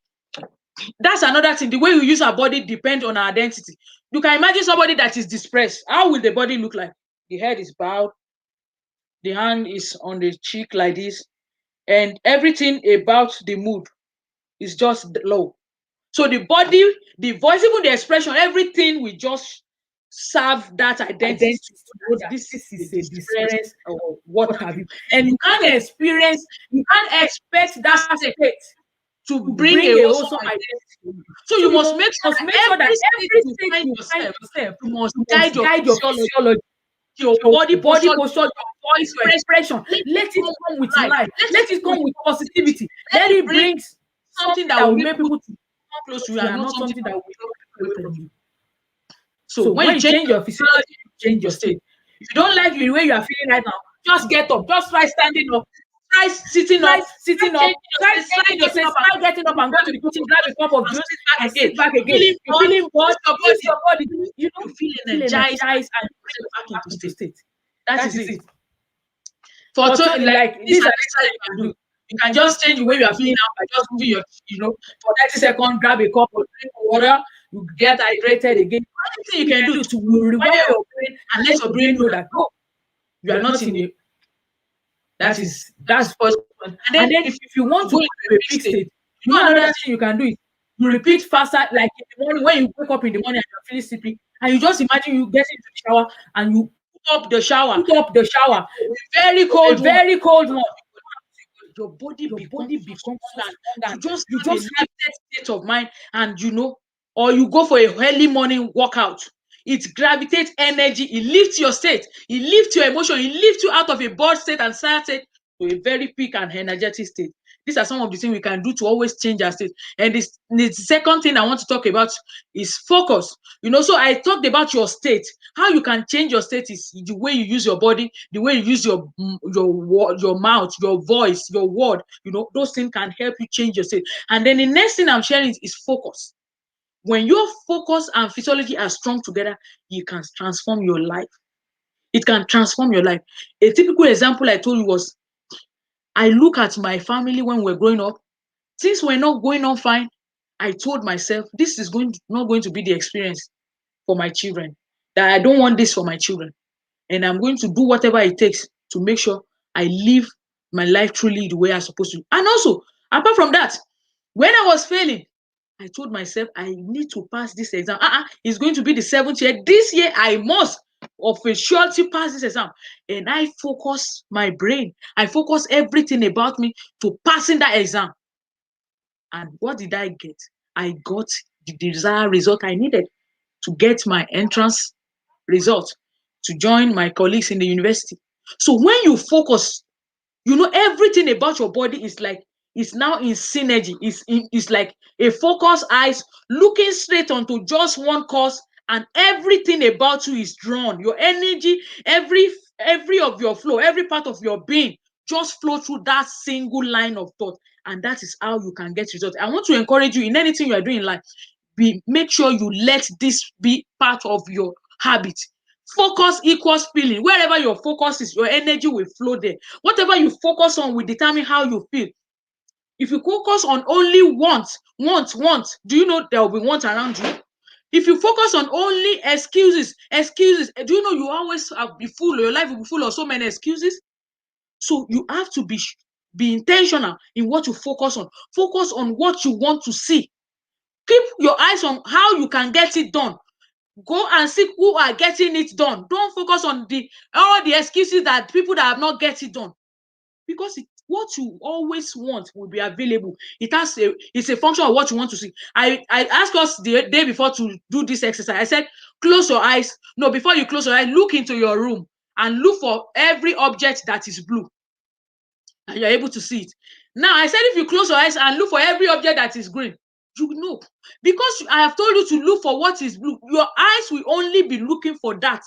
that's another thing. The way we use our body depends on our identity. You can imagine somebody that is depressed. How will the body look like? The head is bowed. The hand is on the cheek like this. And everything about the mood is just low. So the body, the voice, even the expression, everything will just serve that identity. This is a distress or what have you. And you can't expect that state to bring a wholesome identity. So you must make sure that every state you find yourself, you must guide your physiology, your body posture, your voice, your expression. Let it come with life. Let it come with positivity. Let it bring something that will make people come close to you, and not something that will take away from you. So when you change your physiology, you change your state. If you don't like the way you are feeling right now, just get up. Just try standing up. Try sitting up. Try sliding yourself. Try getting up and go to the kitchen, grab a cup of juice, and sit back again. You're feeling bored. Use your body. You feel energized and bring back into state. That is it. For like this exercise you can do. You can just change the way you are feeling now by just moving your, for 30 seconds, grab a cup of drink water, you get hydrated again. Anything you can do to rewire your brain and let your brain know that, you are not in it. That's first one. And then if you want to go into a peak state, another thing you can do is you repeat faster, like in the morning when you wake up in the morning and you're feeling sleepy, and you just imagine you getting into the shower and you put up the shower, put up the shower, a a very cold one. your body Becomes so strong you and just you have a just lifted state of mind, and or you go for a early morning workout. It gravitates energy, it lifts your state, it lifts your emotion, it lifts you out of a bored state and sad state to a very peak and energetic state. These are some of the things we can do to always change our state. And the second thing I want to talk about is focus. So I talked about your state. How you can change your state is the way you use your body, the way you use your mouth, your voice, your word. Those things can help you change your state. And then the next thing I'm sharing is focus. When your focus and physiology are strong together, you can transform your life. It can transform your life. A typical example I told you was, I look at my family when we're growing up. Things were not going on fine. I told myself, this is not going to be the experience for my children. That I don't want this for my children. And I'm going to do whatever it takes to make sure I live my life truly the way I'm supposed to. And also, apart from that, when I was failing, I told myself I need to pass this exam. It's going to be the 7th year. This year I must of a surety pass this exam. And I focus my brain. I focus everything about me to passing that exam. And what did I get? I got the desired result I needed to get my entrance result to join my colleagues in the university. So when you focus, everything about your body is now in synergy. It's like a focused eyes looking straight onto just one course, and everything about you is drawn. Your energy, every of your flow, every part of your being just flow through that single line of thought. And that is how you can get results. I want to encourage you in anything you are doing in life, make sure you let this be part of your habit. Focus equals feeling. Wherever your focus is, your energy will flow there. Whatever you focus on will determine how you feel. If you focus on only want, do you know there will be want around you? If you focus on only excuses, do you know you always be full, your life will be full of so many excuses? So you have to be intentional in what you focus on. Focus on what you want to see. Keep your eyes on how you can get it done. Go and see who are getting it done. Don't focus on all the excuses that people that have not get it done. Because what you always want will be available. It's a function of what you want to see. I asked us the day before to do this exercise. I said, close your eyes. No, before you close your eyes, look into your room and look for every object that is blue. And you're able to see it. Now, I said if you close your eyes and look for every object that is green, you know. Because I have told you to look for what is blue, your eyes will only be looking for that.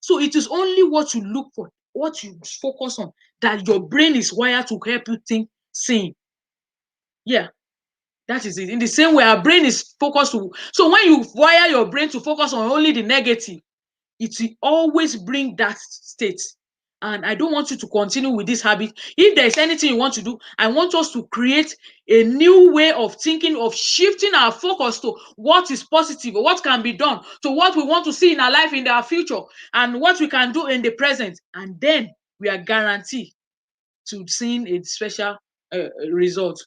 So it is only what you look for, what you focus on, that your brain is wired to help you think, seeing. Yeah, that is it. In the same way, our brain is focused to. So when you wire your brain to focus on only the negative, it will always bring that state. And I don't want you to continue with this habit. If there's anything you want to do, I want us to create a new way of thinking, of shifting our focus to what is positive, or what can be done, to what we want to see in our life in our future, and what we can do in the present. And then we are guaranteed to seeing a special result.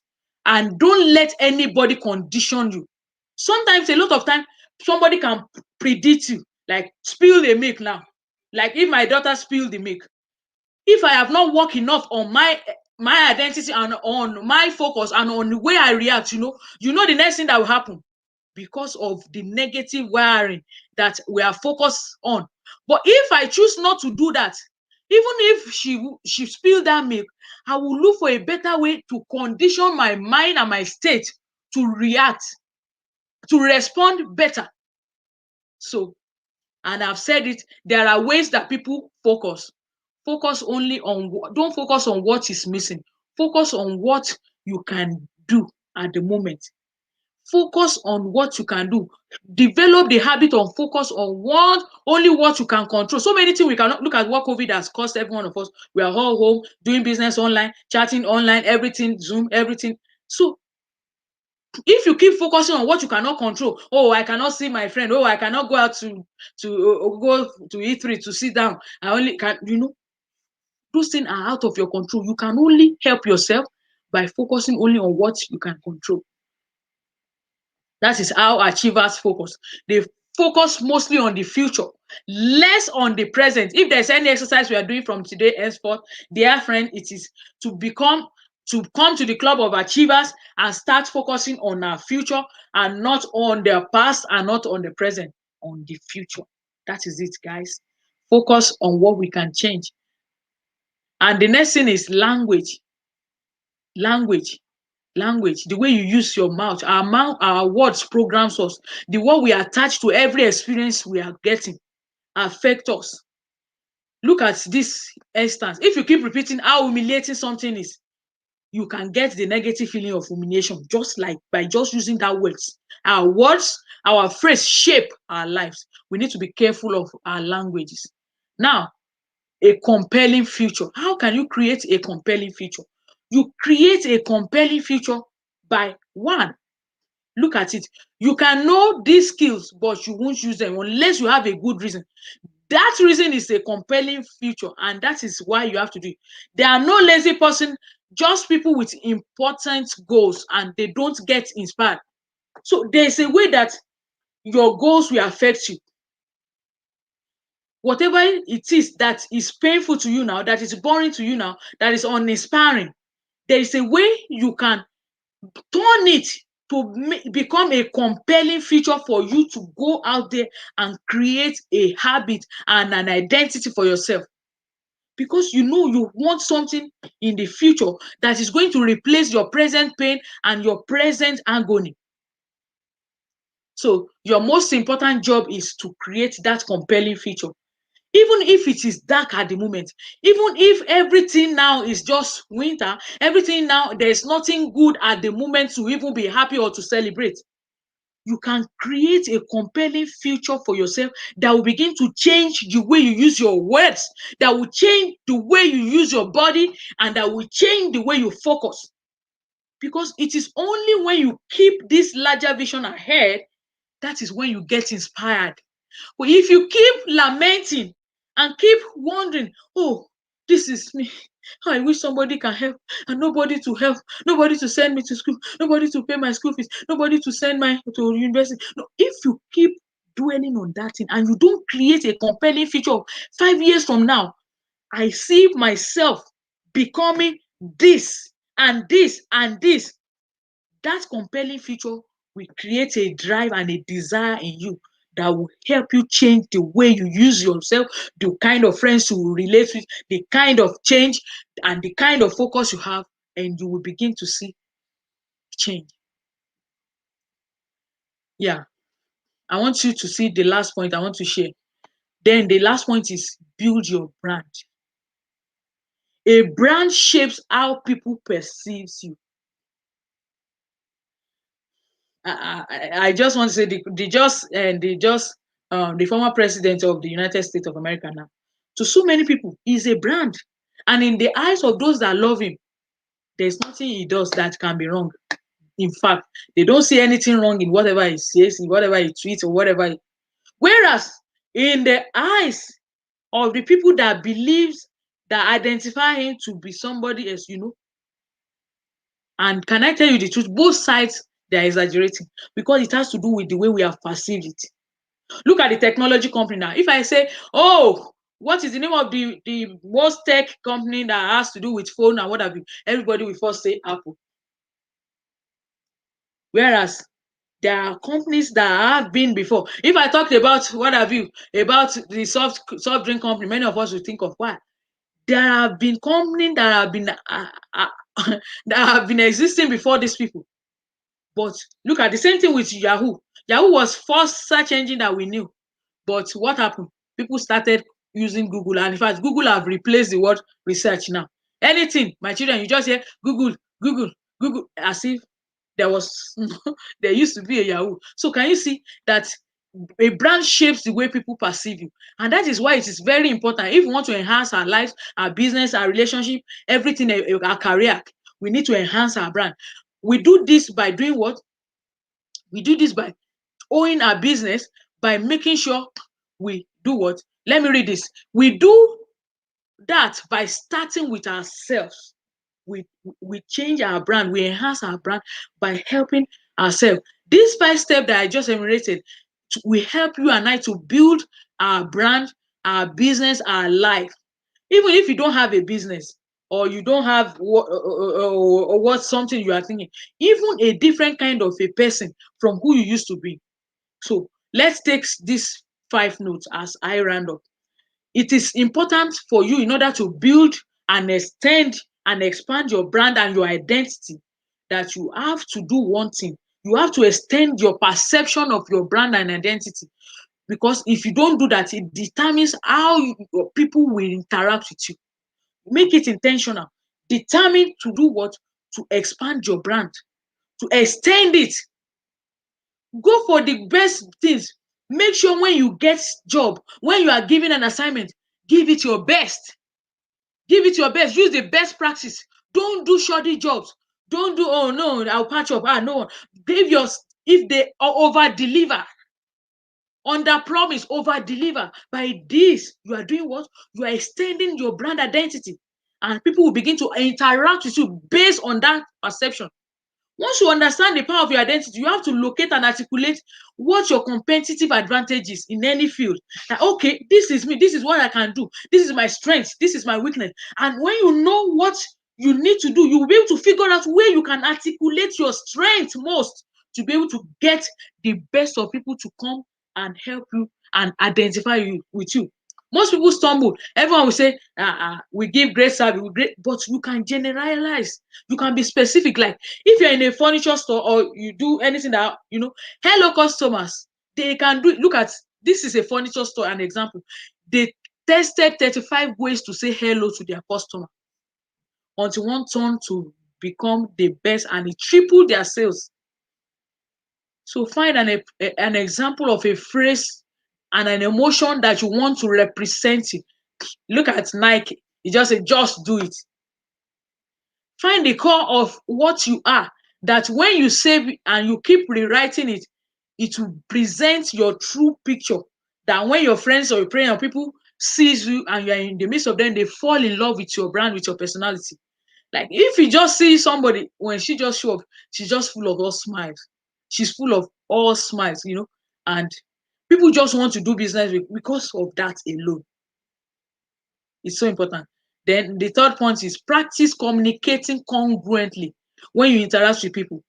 And don't let anybody condition you. Sometimes, a lot of time, somebody can predict you, like spill the milk now. Like if my daughter spilled the milk, if I have not worked enough on my identity and on my focus and on the way I react, the next thing that will happen, because of the negative wiring that we are focused on. But if I choose not to do that, even if she spilled that milk, I will look for a better way to condition my mind and my state to react, to respond better. So, and I've said it, there are ways that people focus. Focus only on, don't focus on what is missing. Focus on what you can do at the moment. Focus on what you can do. Develop the habit of focus on only what you can control. So many things we cannot. Look at what COVID has caused every one of us. We are all home, doing business online, chatting online, everything, Zoom, everything. So if you keep focusing on what you cannot control, oh, I cannot see my friend, oh, I cannot go out to go to E3 to sit down, I only can, Those things are out of your control. You can only help yourself by focusing only on what you can control. That is how achievers focus. They focus mostly on the future, less on the present. If there's any exercise we are doing from today henceforth, dear friend, it is to come to the club of achievers and start focusing on our future and not on the past and not on the present, on the future. That is it, guys. Focus on what we can change. And the next thing is language. Language. Language, the way you use your mouth, our words programs us. The word we attach to every experience we are getting affect us. Look at this instance. If you keep repeating how humiliating something is, you can get the negative feeling of humiliation just like by just using that words. Our phrase shape our lives. We need to be careful of our languages. Now, a compelling future. How can you create a compelling future? You create a compelling future by one, look at it. You can know these skills, but you won't use them unless you have a good reason. That reason is a compelling future, and that is why you have to do it. There are no lazy person, just people with important goals, and they don't get inspired. So there's a way that your goals will affect you. Whatever it is that is painful to you now, that is boring to you now, that is uninspiring, there is a way you can turn it to become a compelling feature for you to go out there and create a habit and an identity for yourself. Because you know you want something in the future that is going to replace your present pain and your present agony. So your most important job is to create that compelling feature. Even if it is dark at the moment, even if everything now is just winter, everything now, there's nothing good at the moment to even be happy or to celebrate, you can create a compelling future for yourself that will begin to change the way you use your words, that will change the way you use your body, and that will change the way you focus. Because it is only when you keep this larger vision ahead, that is when you get inspired. But if you keep lamenting and keep wondering, oh, this is me. I wish somebody can help, and nobody to help, nobody to send me to school, nobody to pay my school fees, nobody to send my to university. No, if you keep dwelling on that thing and you don't create a compelling future of 5 years from now, I see myself becoming this and this and this. That compelling future will create a drive and a desire in you that will help you change the way you use yourself, the kind of friends you relate with, the kind of change and the kind of focus you have, and you will begin to see change. Yeah, I want you to see the last point I want to share. Then the last point is build your brand. A brand shapes how people perceive you. I just want to say the former president of the United States of America now, to so many people, is a brand. And in the eyes of those that love him, there's nothing he does that can be wrong. In fact, they don't see anything wrong in whatever he says, in whatever he tweets, or whatever. Whereas in the eyes of the people that believes, that identify him to be somebody else, and can I tell you the truth? Both sides, they're exaggerating because it has to do with the way we have perceived it. Look at the technology company now. If I say, oh, what is the name of the most tech company that has to do with phone and what have you, everybody will first say Apple. Whereas there are companies that have been before. If I talked about what have you, about the soft drink company, many of us will think of why. There have been companies that have been that have been existing before these people. But look at the same thing with Yahoo. Yahoo was first search engine that we knew. But what happened? People started using Google. And in fact, Google have replaced the word research now. Anything, my children, you just hear Google, Google, Google, as if there used to be a Yahoo. So can you see that a brand shapes the way people perceive you? And that is why it is very important. If we want to enhance our lives, our business, our relationship, everything, our career, we need to enhance our brand. We do this by doing what? We do this by owning our business, by making sure we do what? Let me read this. We do that by starting with ourselves. We change our brand, we enhance our brand by helping ourselves. These 5 steps that I just enumerated will help you and I to build our brand, our business, our life. Even if you don't have a business or you don't have what something you are thinking, even a different kind of a person from who you used to be. So let's take these 5 notes as I round up. It is important for you, in order to build and extend and expand your brand and your identity, that you have to do one thing. You have to extend your perception of your brand and identity, because if you don't do that, it determines how people will interact with you. Make it intentional. Determine to do what? To expand your brand, to extend it. Go for the best things. Make sure when you get job, when you are given an assignment, give it your best. Give it your best. Use the best practice. Don't do shoddy jobs. Don't do, oh no, I'll patch up. No. Give your, if they over deliver, under promise, over deliver. By this, you are doing what? You are extending your brand identity. And people will begin to interact with you based on that perception. Once you understand the power of your identity, you have to locate and articulate what your competitive advantage is in any field. That, okay, this is me, this is what I can do, this is my strength, this is my weakness. And when you know what you need to do, you will be able to figure out where you can articulate your strength most, to be able to get the best of people to come and help you and identify you with you. Most people stumble. Everyone will say, we give great service, but you can generalize. You can be specific. Like if you're in a furniture store or you do anything that, hello customers, they can do. Look at, this is a furniture store, an example. They tested 35 ways to say hello to their customer until one turned to become the best, and it tripled their sales. So find an example of a phrase and an emotion that you want to represent it. Look at Nike. You just say, just do it. Find the core of what you are, that when you save and you keep rewriting it, it will present your true picture. That when your friends or your parents or people sees you and you are in the midst of them, they fall in love with your brand, with your personality. Like if you just see somebody, when she just show up, she's just full of all smiles. She's full of all smiles, and people just want to do business with because of that alone. It's so important. Then the third point is practice communicating congruently when you interact with people.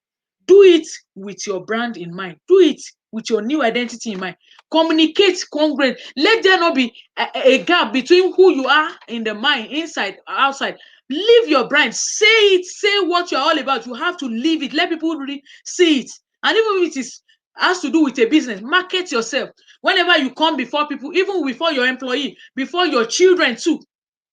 Do it with your brand in mind. Do it with your new identity in mind. Communicate congruent. Let there not be a gap between who you are in the mind, inside, outside. Live your brand. Say it. Say what you're all about. You have to live it. Let people really see it. And even if it is has to do with a business, market yourself. Whenever you come before people, even before your employee, before your children too,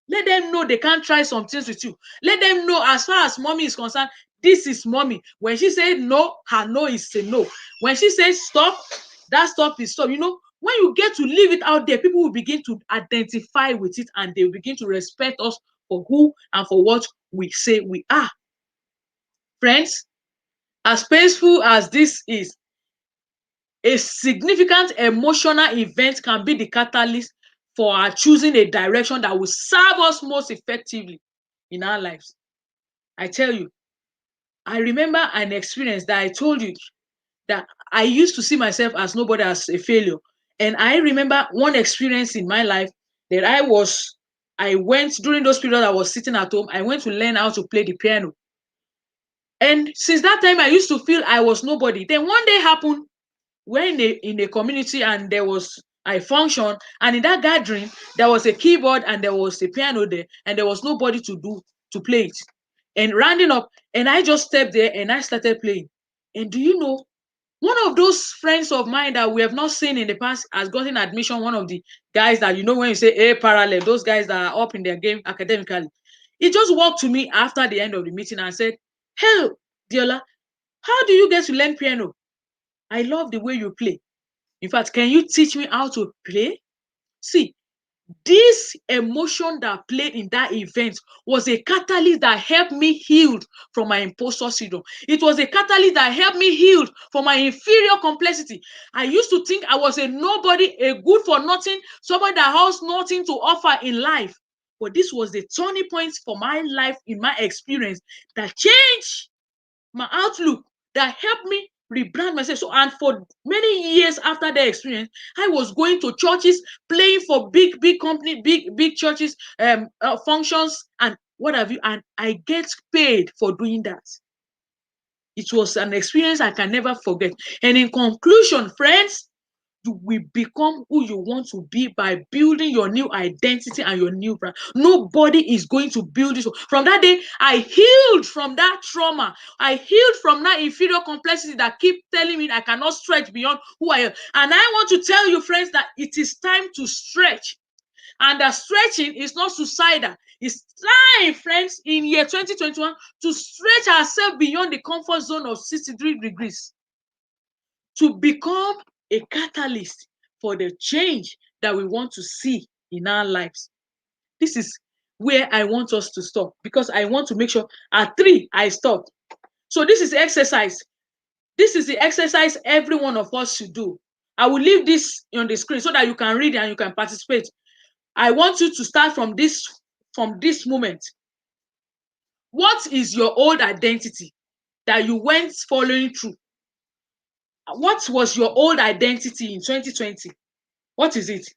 let them know they can't try some things with you. Let them know, as far as mommy is concerned, this is mommy. When she said no, her no is a no. When she says stop, that stop is stop. When you get to leave it out there, people will begin to identify with it, and they will begin to respect us for who and for what we say we are. Friends, as painful as this is, a significant emotional event can be the catalyst for our choosing a direction that will serve us most effectively in our lives. I tell you, I remember an experience that I told you, that I used to see myself as nobody, as a failure. And I remember one experience in my life that I went during those periods I was sitting at home, I went to learn how to play the piano. And since that time, I used to feel I was nobody. Then one day happened, we're in a community, and there was a function, and in that gathering there was a keyboard and there was a piano there, and there was nobody to play it. And rounding up, and I just stepped there and I started playing. And do you know, one of those friends of mine that we have not seen in the past has gotten admission. One of the guys that, when you say A parallel, those guys that are up in their game academically, he just walked to me after the end of the meeting and said, "Hey, Diola, how do you get to learn piano? I love the way you play. In fact, can you teach me how to play?" See, this emotion that played in that event was a catalyst that helped me heal from my imposter syndrome. It was a catalyst that helped me heal from my inferior complexity. I used to think I was a nobody, a good for nothing, somebody that has nothing to offer in life. But this was the turning point for my life in my experience that changed my outlook, that helped me rebrand myself. So, and for many years after that experience, I was going to churches, playing for big company, big churches, functions, and what have you. And I get paid for doing that. It was an experience I can never forget. And in conclusion, friends, you will become who you want to be by building your new identity and your new brand. Nobody is going to build this. From that day, I healed from that trauma. I healed from that inferior complexity that keep telling me I cannot stretch beyond who I am. And I want to tell you, friends, that it is time to stretch. And that stretching is not suicidal. It's time, friends, in year 2021 to stretch ourselves beyond the comfort zone of 63 degrees, to become a catalyst for the change that we want to see in our lives. This is where I want us to stop, because I want to make sure at 3 I stop. So this is exercise. This is the exercise every one of us should do. I will leave this on the screen so that you can read and you can participate. I want you to start from this moment. What is your old identity that you went following through? What was your old identity in 2020? What is it?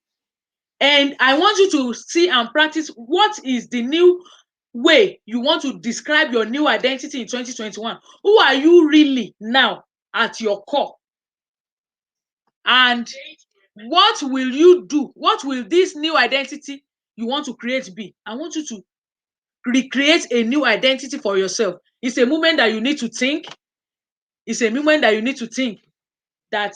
And I want you to see and practice what is the new way you want to describe your new identity in 2021. Who are you really now at your core? And what will you do? What will this new identity you want to create be? I want you to recreate a new identity for yourself. It's a moment that you need to think. It's a moment that you need to think that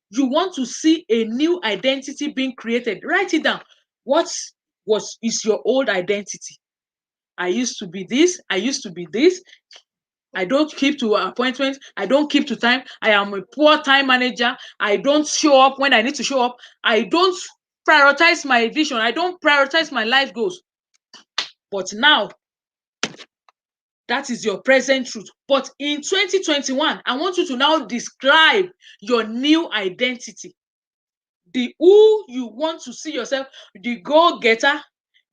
you want to see a new identity being created. Write it down. What is your old identity? I used to be this. I used to be this. I don't keep to appointments. I don't keep to time. I am a poor time manager. I don't show up when I need to show up. I don't prioritize my vision. I don't prioritize my life goals. But now, that is your present truth. But in 2021, I want you to now describe your new identity. The who you want to see yourself, the go-getter,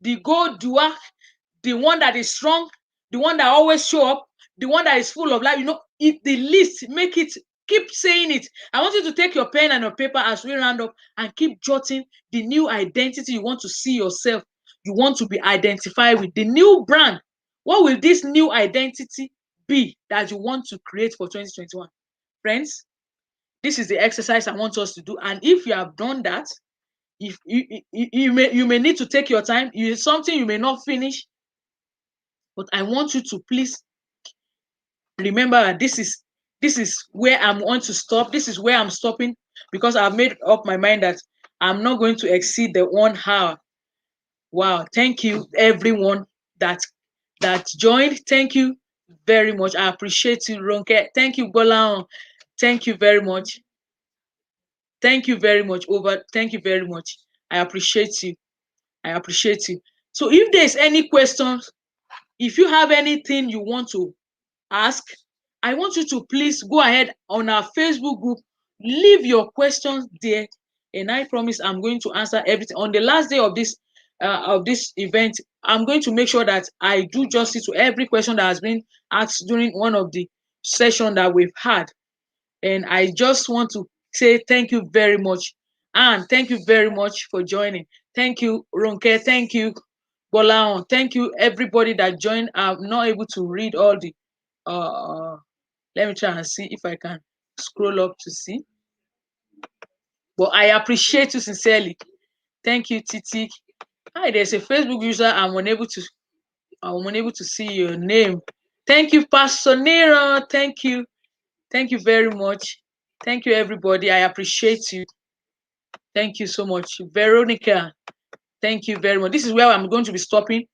the go-doer, the one that is strong, the one that always show up, the one that is full of life. The list, make it, keep saying it. I want you to take your pen and your paper as we round up and keep jotting the new identity you want to see yourself. You want to be identified with the new brand. What will this new identity be that you want to create for 2021? Friends, this is the exercise I want us to do. And if you have done that, if you may need to take your time. It's something you may not finish, but I want you to please remember that this is where I'm going to stop. This is where I'm stopping, because I've made up my mind that I'm not going to exceed the 1 hour. Wow, thank you everyone that joined. Thank you very much. I appreciate you, Ronke. Thank you, Bolan. Thank you very much. Thank you very much, Thank you very much. I appreciate you. I appreciate you. So if there's any questions, if you have anything you want to ask, I want you to please go ahead on our Facebook group, leave your questions there, and I promise I'm going to answer everything. On the last day of this event, I'm going to make sure that I do justice to every question that has been asked during one of the sessions that we've had. And I just want to say thank you very much. And thank you very much for joining. Thank you, Ronke. Thank you, Bolaon. Thank you, everybody that joined. I'm not able to read all the let me try and see if I can scroll up to see. But I appreciate you sincerely. Thank you, Titi. Hi, there's a Facebook user. I'm unable to see your name. Thank you, Pastor Nero. Thank you. Thank you very much. Thank you, everybody. I appreciate you. Thank you so much. Veronica, thank you very much. This is where I'm going to be stopping.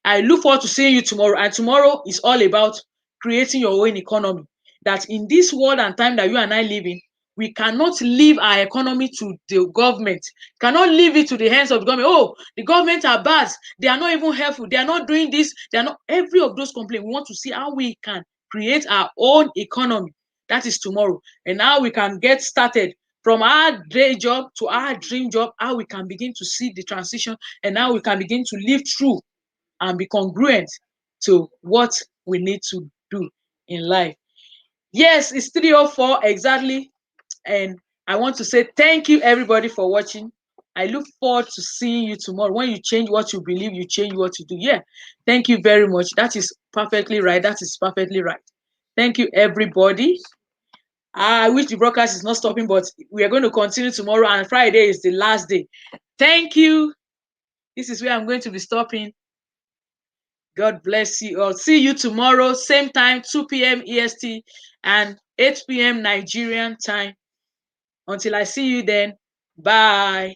I look forward to seeing you tomorrow. And tomorrow is all about creating your own economy. That in this world and time that you and I live in, we cannot leave our economy to the government. Cannot leave it to the hands of the government. Oh, the government are bad. They are not even helpful. They are not doing this. They are not. Every of those complaints. We want to see how we can create our own economy. That is tomorrow. And how we can get started from our day job to our dream job. How we can begin to see the transition and how we can begin to live through and be congruent to what we need to do in life. Yes, it's 3:04 exactly. And I want to say thank you everybody for watching. I look forward to seeing you tomorrow. When you change what you believe, you change what you do. Yeah. Thank you very much. That is perfectly right. That is perfectly right. Thank you, everybody. I wish the broadcast is not stopping, but we are going to continue tomorrow, and Friday is the last day. Thank you. This is where I'm going to be stopping. God bless you all. See you tomorrow, same time, 2 p.m. EST and 8 p.m. Nigerian time. Until I see you then, bye.